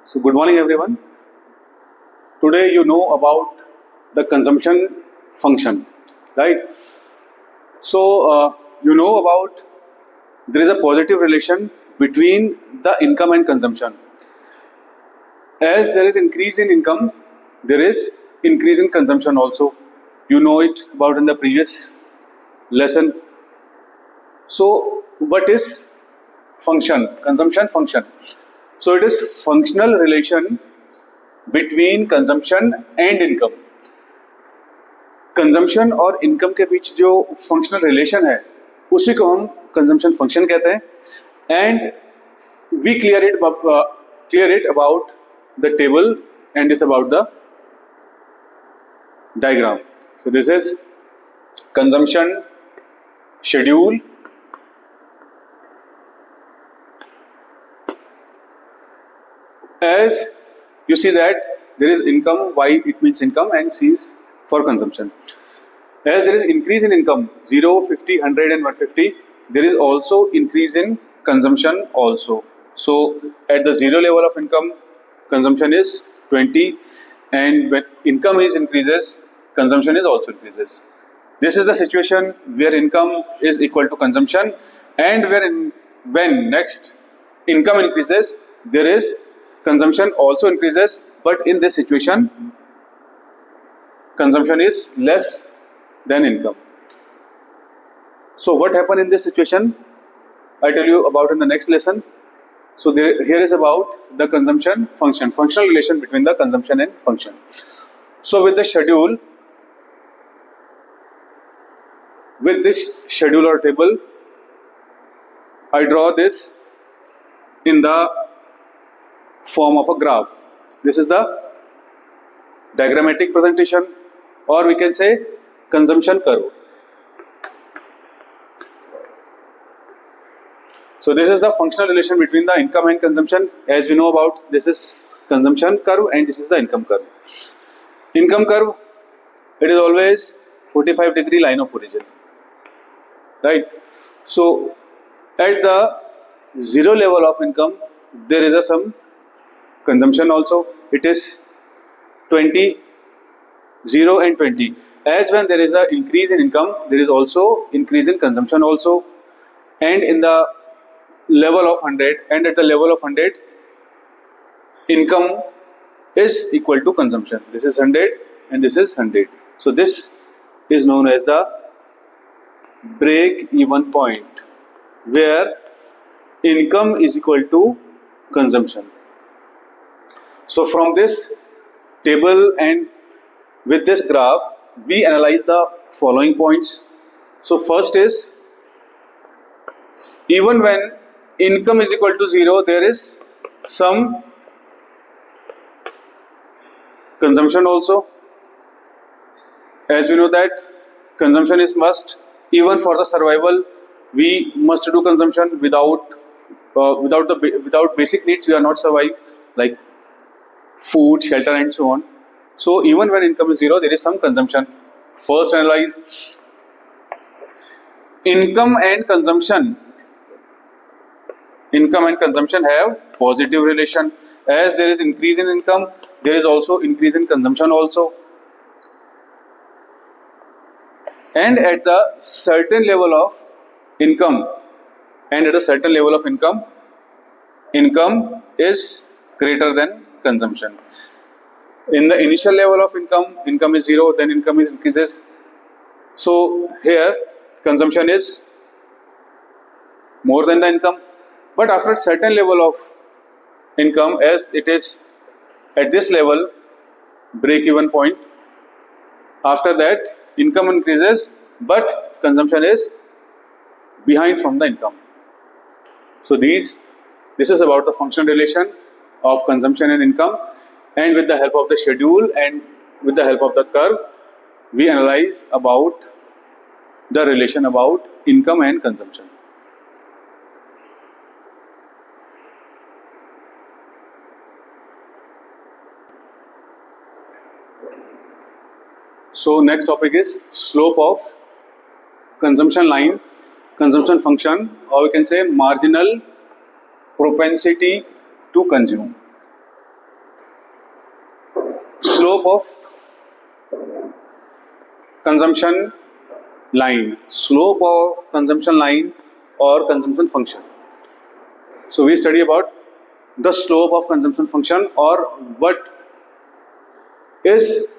So good morning everyone. Today you know about the consumption function, right? So you know about there is a positive relation between the income and consumption. As there is increase in income, there is increase in consumption also. You know it about in the previous lesson. So what is function? Consumption function. So it is functional relation between consumption and income. Consumption और income के बीच जो functional relation है उसी को हम consumption function कहते हैं and we clear it about the table and is about the diagram. So this is consumption schedule. As you see that there is income, Y it means income and C is for consumption. As there is increase in income 0, 50, 100 and 150, there is also increase in consumption also. So at the 0 level of income, consumption is 20, and when income is increases, consumption is also increases. This is the situation where income is equal to consumption, and when next income increases, there is consumption also increases, but in this situation consumption is less than income. So what happened in this situation, I tell you about in the next lesson. So here is about the consumption function, functional relation between the consumption and function. So with this schedule or table, I draw this in the form of a graph. This is the diagrammatic presentation, or we can say consumption curve. So this is the functional relation between the income and consumption. As we know about, this is consumption curve and this is the income curve. Income curve, it is always 45-degree line of origin, right? So at the 0 level of income, there is some consumption also. It is 20, 0 and 20. As when there is an increase in income, there is also increase in consumption also. And in the level of 100, and at the level of 100, income is equal to consumption. This is 100 and this is 100. So this is known as the break even point, where income is equal to consumption. So from this table and with this graph, we analyze the following points. So first is, even when income is equal to 0, there is some consumption also. As we know that consumption is must, even for the survival, we must do consumption. Without basic needs, we are not survive, like food, shelter and so on. So even when income is 0, there is some consumption. First analyze income and consumption. Income and consumption have positive relation. As there is increase in income, there is also increase in consumption also. And at the certain level of income, income is greater than consumption. In the initial level of income is 0, then income is increases. So here consumption is more than the income, but after a certain level of income, as it is at this level, break even point, after that income increases, but consumption is behind from the income. So this is about the function relation of consumption and income, and with the help of the schedule and with the help of the curve, we analyze about the relation about income and consumption. So next topic is slope of consumption line, consumption function, or we can say marginal propensity to consume. slope of consumption line, slope of consumption line or consumption function. So we study about the slope of consumption function, or what is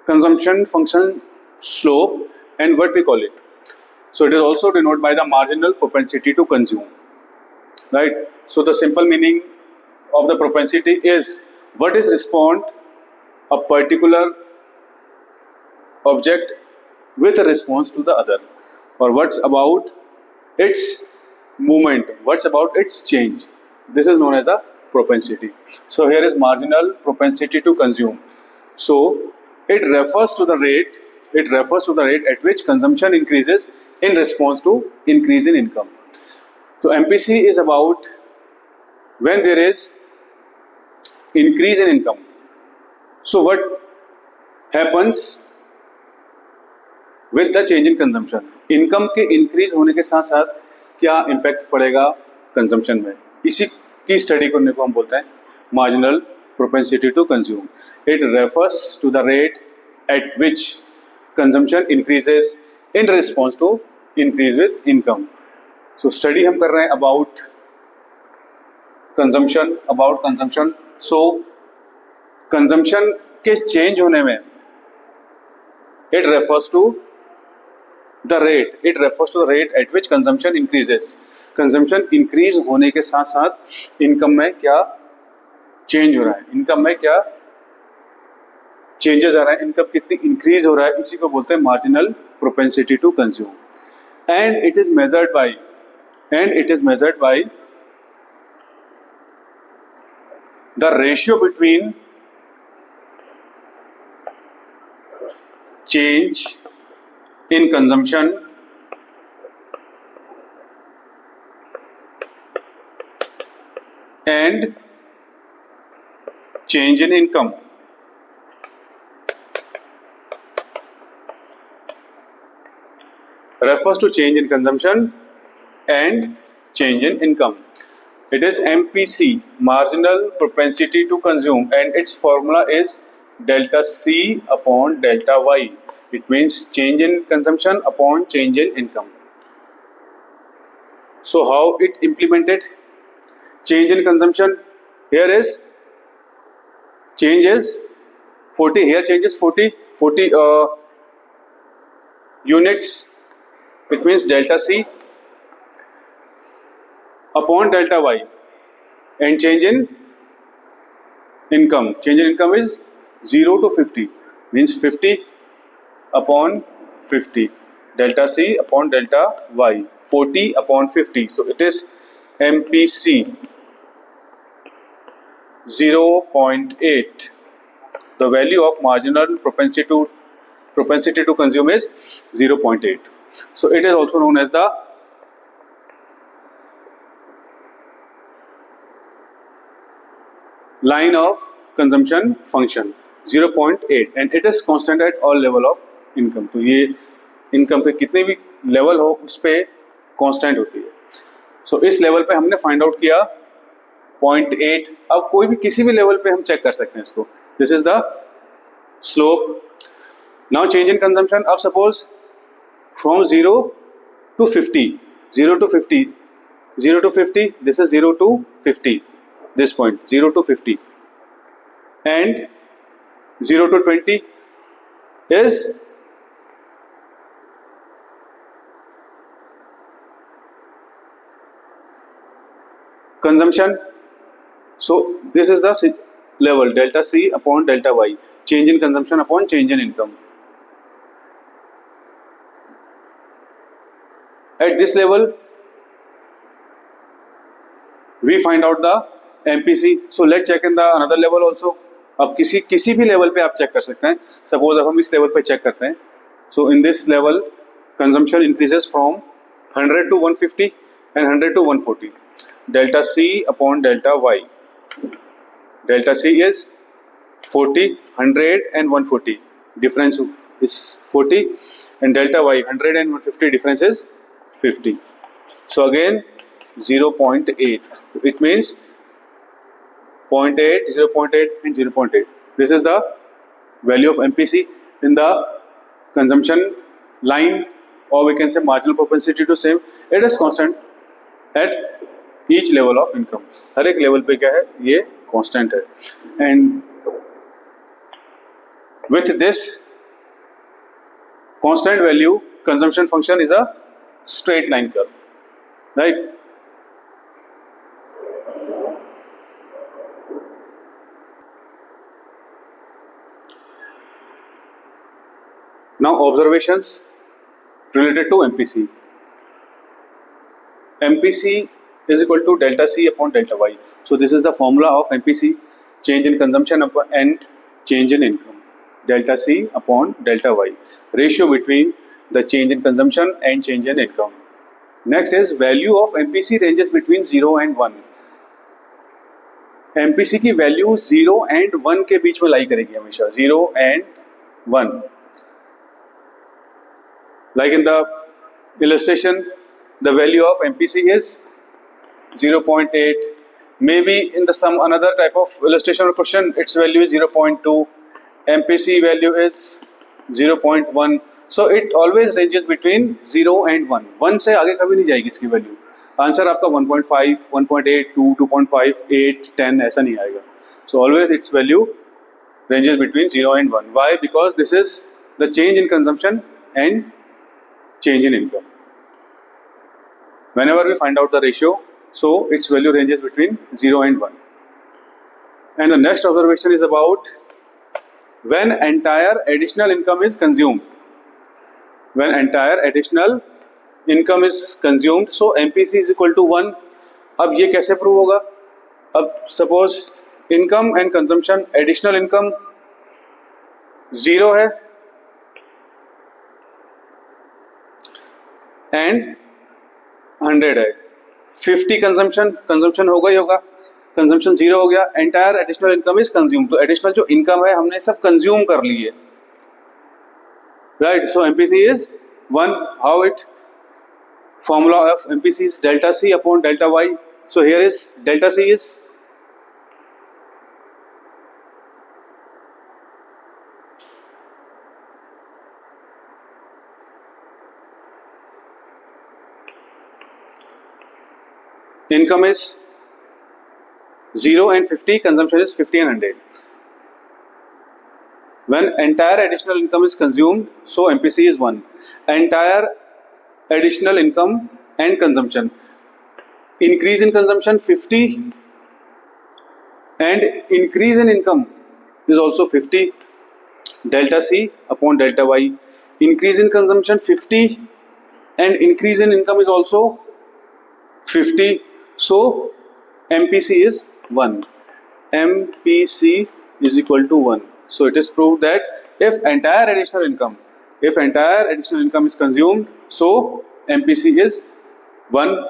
consumption function slope and what we call it. So it is also denoted by the marginal propensity to consume, right? So the simple meaning of the propensity is what is respond a particular object with a response to the other, or what's about its movement, what's about its change. This is known as the propensity. So here is marginal propensity to consume. So it refers to the rate at which consumption increases in response to increase in income. So MPC is about when there is increase in income. So what happens with the change in consumption? Income के increase होने के साथ साथ क्या impact पड़ेगा consumption में, इसी की स्टडी करने को हम बोलते हैं marginal propensity to consume. It refers to the rate at which consumption increases in response to increase with income. So study हम कर रहे हैं अबाउट कंजम्पशन. सो कंजम्पशन के चेंज होने में it refers to the rate at which consumption increases. Consumption increase होने के साथ साथ इनकम में क्या चेंज हो रहा है, इनकम में क्या चेंजेस आ रहा है, इनकम कितनी इंक्रीज हो रहा है, इसी को बोलते हैं marginal propensity to consume. And it is measured by the ratio between change in consumption and change in income. Refers to change in consumption and change in income. It is MPC, marginal propensity to consume, and its formula is delta C upon delta Y. It means change in consumption upon change in income. So how it implemented? Change in consumption, here is change is 40, here change is 40 units. It means delta C upon delta Y. And change in income is 0 to 50, means 50 upon 50, delta C upon delta Y, 40 upon 50. So it is MPC 0.8. The value of marginal propensity to consume is 0.8. So it is also known as the line of consumption function, 0.8, and it is constant at all level of income. तो ये income पे कितने भी level हो उस पर constant होती है. सो इस लेवल पे हमने फाइंड आउट किया 0.8. अब कोई भी किसी भी लेवल पे हम चेक कर सकते हैं इसको. This is the slope. Now change in consumption. अब suppose from 0 to 50, 0 to 50, 0 to 50, this is 0 to 50, this point 0 to 50, and 0 to 20 is consumption. So this is the level delta C upon delta Y, change in consumption upon change in income. At this level we find out the MPC. So let's check in the another level also. अब किसी भी level पे आप check कर सकते हैं. Suppose अब हम इस लेवल पे चेक करते हैं. So in this level consumption increases from 100 to 150 and 100 to 140. Delta C upon delta Y. Delta C is 40, 100 and 140. Difference is 40, and delta Y 100 and 150 difference is 50. So again 0.8. It means 0.8, 0.8 and 0.8. This is the value of MPC in the consumption line, or we can say marginal propensity to save, it is constant at each level of income. हर एक level पे क्या है, ये constant है. And with this constant value, consumption function is a straight line curve, right? Now observations related to MPC. MPC is equal to delta C upon delta Y. So this is the formula of MPC, change in consumption and change in income. Delta C upon delta Y, ratio between the change in consumption and change in income. Next is value of MPC ranges between 0 and 1. MPC की value 0 and 1 के बीच में लाई करेगी हमेशा, 0 and 1. Like in the illustration, the value of MPC is 0.8. Maybe in the some another type of illustration or question, its value is 0.2. MPC value is 0.1. So it always ranges between 0 and 1. 1 से आगे कभी नहीं जाएगी इसकी value. Answer आपका 1.5, 1.8, 2, 2.5, 8, 10 ऐसा नहीं आएगा. So always its value ranges between 0 and 1. Why? Because this is the change in consumption and change in income. Whenever we find out the ratio, so its value ranges between 0 and 1. And the next observation is about when entire additional income is consumed. When entire additional income is consumed, so MPC is equal to 1. अब ये कैसे prove होगा? अब suppose income and consumption, additional income 0 है and 100 है. 50 consumption होगा ही होगा, consumption 0 हो गया, entire additional income is consume. तो एडिशनल जो इनकम है हमने सब कंज्यूम कर ली है, right? So MPC is 1. How it formula of MPC is delta C upon delta Y. So here is delta C is income is 0 and 50, consumption is 50 and 100. When entire additional income is consumed, so MPC is 1. Entire additional income and consumption, increase in consumption 50 and increase in income is also 50. Delta C upon delta Y, increase in consumption 50 and increase in income is also 50. So MPC is 1. MPC is equal to 1. So it is proved that if entire additional income is consumed, so MPC is 1.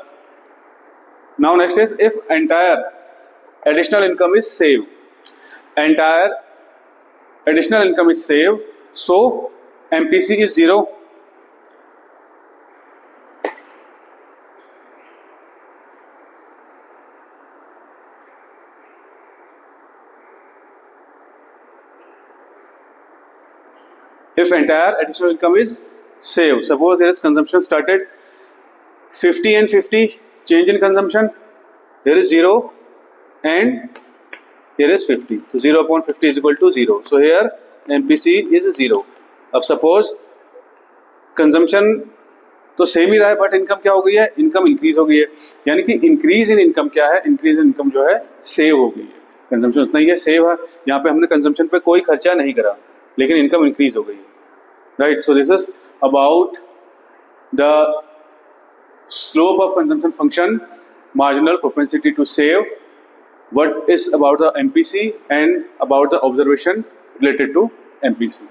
Now next is if entire additional income is saved. Entire additional income is saved, so MPC is 0. If entire additional income is saved, suppose here is consumption started 50 and 50, change in consumption, here is 0 and here is 50. So 0 upon 50 is equal to 0. So here MPC is 0. अब suppose consumption तो same ही रहा है, but income क्या हो गई है? Income increase हो गई है. यानी कि इंक्रीज इन इनकम क्या है? इंक्रीज इन इनकम जो है सेव हो गई है. कंजम्पशन उतना ही है, सेव है. यहाँ पे हमने कंजम्पशन पे कोई खर्चा नहीं करा, लेकिन इनकम इंक्रीज हो गई, right? So this is about the slope of consumption function, marginal propensity to save, what is about the MPC and about the observation related to MPC.